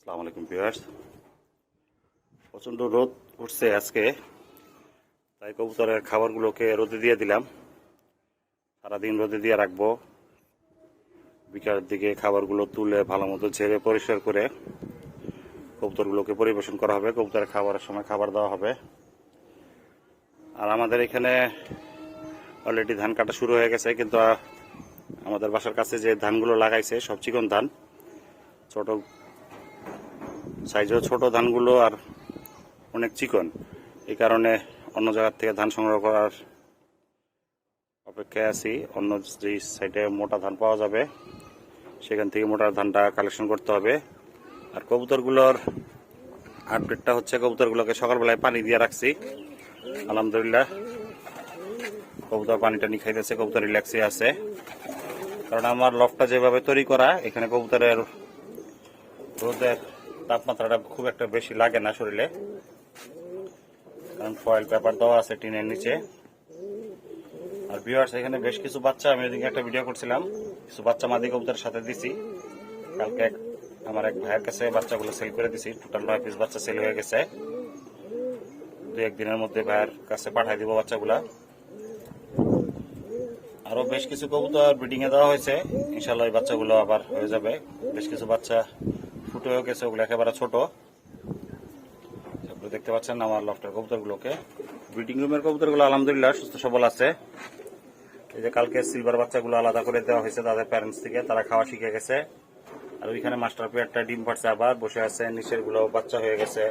আসসালামু আলাইকুম ভিউয়ার্স। প্রচণ্ড রোদ উঠছে আজকে, তাই কবুতরের খাবারগুলোকে রোদে দিয়ে দিলাম। সারাদিন রোদে দিয়ে রাখবো। বিকালের দিকে খাবারগুলো তুলে ভালো মতো ঝেড়ে পরিষ্কার করে কবুতরগুলোকে পরিবেশন করা হবে। কবুতরের খাবারের সময় খাবার দেওয়া হবে। আর আমাদের এখানে অলরেডি ধান কাটা শুরু হয়ে গেছে, কিন্তু আমাদের বাসার কাছে যে ধানগুলো লাগাইছে সব চিকন ধান, ছোট সাইজের ছোট ধানগুলো আর অনেক চিকন। এই কারণে অন্য জায়গার থেকে ধান সংগ্রহ করার অপেক্ষায় আছি। অন্য যে সাইডে মোটা ধান পাওয়া যাবে সেখান থেকে মোটা ধানটা কালেকশন করতে হবে। আর কবুতরগুলোর আপডেটটা হচ্ছে, কবুতরগুলোকে সকালবেলায় পানি দিয়ে রাখছি। আলহামদুলিল্লাহ কবুতর পানিটা নিয়ে খাইতেছে, কবুতর রিল্যাক্সে আছে। কারণ আমার লফটটা যেভাবে তৈরি করা, এখানে কবুতরের রোদের তাপমাত্রাটা খুব একটা বেশি লাগে না শরীরে, কারণ ফয়েল পেপার দেওয়া আছে টিনের নিচে। আর ভিউয়ার্স, এখানে বেশ কিছু বাচ্চা, আমি ওইদিকে একটা ভিডিও করছিলাম, কিছু বাচ্চা মাদি কবুতরের সাথে দিছি। কালকে আমার এক ভাইয়ের কাছে বাচ্চাগুলো সেল করে দিছি। টোটাল 9 পিস বাচ্চা সেল হয়ে গেছে। 2-1 দিনের মধ্যে ভাইয়ের কাছে পাঠিয়ে দিব বাচ্চাগুলা। আরো বেশ কিছু কবুতর ব্রিডিং এ দেওয়া হয়েছে, ইনশাল্লাহ এই বাচ্চাগুলো আবার হয়ে যাবে। বেশ কিছু বাচ্চা ফুটে হয়ে গেছে, ওগুলো একেবারে ছোট। দেখতে পাচ্ছেন আমার লফটের কবুতরগুলোকে। ব্রিডিং রুমের কবুতরগুলো আলহামদুলিল্লাহ সুস্থ সবল আছে। এই যে কালকে সিলভার বাচ্চাগুলো আলাদা করে দেওয়া হয়েছে তাদের প্যারেন্টস থেকে, তারা খাওয়া শিখে গেছে। আর ওইখানে মাস্টার পেয়ারটা ডিম পাড়ছে, আবার বসে আছে। নিচের গুলো বাচ্চা হয়ে গেছে।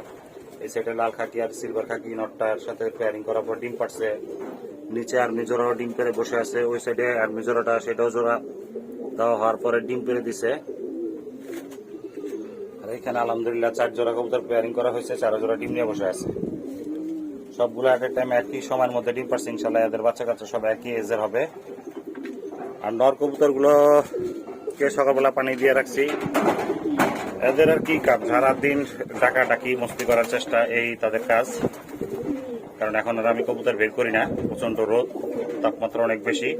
এই সাইডে লাল খাকি আর সিলভার খাকি নটটার সাথে পেয়ারিং করার পর ডিম পাড়ছে। নিচে আর মিজোরাও ডিম পেরে বসে আছে। ওই সাইডে আর মিজোরাটা, সেটাও জোড়া দেওয়া হওয়ার পরে ডিম পেরে দিছে। আর এখানে আলহামদুলিল্লাহ 4 জোড়া কবুতর পেয়ারিং করা হয়েছে, 4 জোড়া ডিম নিয়ে বসে আছে। সবগুলো এট এ টাইম একই সময়ের মধ্যে ডিম পারছে। ইনশাল্লাহ এদের বাচ্চা কাচ্চা সব একই এজের হবে। আর নর কবুতরগুলোকে সকালবেলা পানি দিয়ে রাখছি। এদের আর কি কাজ, সারাদিন ডাকাডাকি মস্তি করার চেষ্টা, এই তাদের কাজ। কারণ এখন আর আমি কবুতর বের করি না, প্রচন্ড রোদ, তাপমাত্রা অনেক বেশি।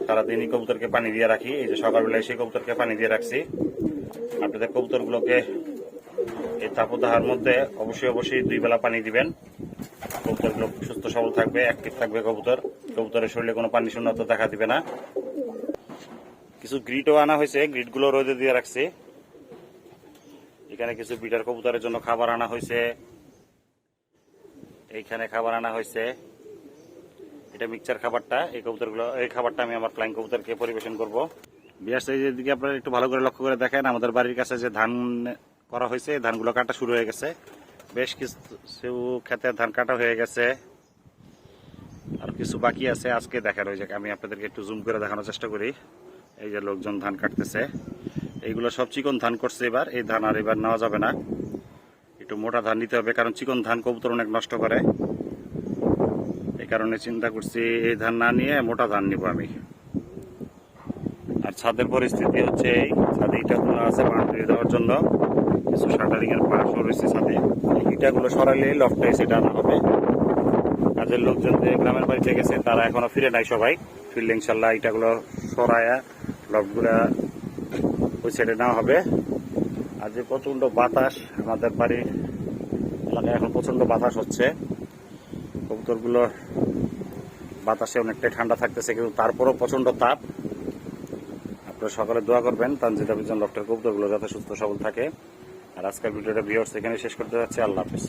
সারাদিনই কবুতরকে পানি দিয়ে রাখি। এই যে সকালবেলায় সেই কবুতরকে পানি দিয়ে রাখছি। আপনাদের কবুতরগুলোকে এই তাপদাহের মধ্যে অবশ্যই 2 বেলা পানি দিবেন। কবুতরগুলো সুস্থ সবল থাকবে, অ্যাক্টিভ থাকবে। কবুতরের শরীরে কোনো পানি শূন্যতা দেখা দিবে না। কিছু গ্রিডও আনা হয়েছে, গ্রিডগুলো রোদে দিয়ে রাখছি। এখানে কিছু বিটার কবুতরের জন্য খাবার আনা হয়েছে, এইখানে খাবার আনা হয়েছে। এটা মিক্সচার খাবারটা, এই খাবারটা আমি আমার ফ্লাইং কবুতরকে পরিবেশন করব। বিয়ার সাইজের দিকে আপনারা একটু ভালো করে লক্ষ্য করে দেখেন। আমাদের বাড়ির কাছে যে ধান করা হয়েছে, ধানগুলো কাটা শুরু হয়ে গেছে। বেশ কিছু ক্ষেতে ধান কাটা হয়ে গেছে, আর কিছু বাকি আছে। আজকে দেখার, ওই যে আমি আপনাদেরকে একটু জুম করে দেখানোর চেষ্টা করি। এই যে লোকজন ধান কাটতেছে, এইগুলো সব চিকন ধান করছে। এবার এই ধান আর এবার নেওয়া যাবে না, একটু মোটা ধান নিতে হবে, কারণ চিকন ধান কবুতর অনেক নষ্ট করে। এই কারণে চিন্তা করছি এই ধান না নিয়ে মোটা ধান নিব আমি। আর ছাদের পরিস্থিতি হচ্ছে এই, ছাদে ইটা খোলা আছে বাউন্ডারি দেওয়ার জন্য, কিছু শাটারিং এর পাশও রয়েছে ছাদে। এই ইটাগুলো সরাইলে লফটে সেটা আনা হবে। কাজের লোকজন যে গ্রামের বাড়িতে গেছে তারা এখনো ফিরে নাই, সবাই ফিরলে ইনশাল্লাহ ইটাগুলো সরাইয়া লফটগুলা ওই সাইডে নেওয়া হবে। আর যে প্রচন্ড বাতাস, আমাদের বাড়ির এলাকায় এখন প্রচন্ড বাতাস হচ্ছে। কবুতরগুলো বাতাসে অনেকটাই ঠান্ডা থাকতেছে, কিন্তু তারপরও প্রচন্ড তাপ। আপনারা সকালে দোয়া করবেন তানজিদ আবিজান লফটের কবুতরগুলো যাতে সুস্থ সবল থাকে। আর আজকের ভিডিওটা ভিউয়ার্স এখানে শেষ করতে যাচ্ছি। আল্লাহ হাফেজ।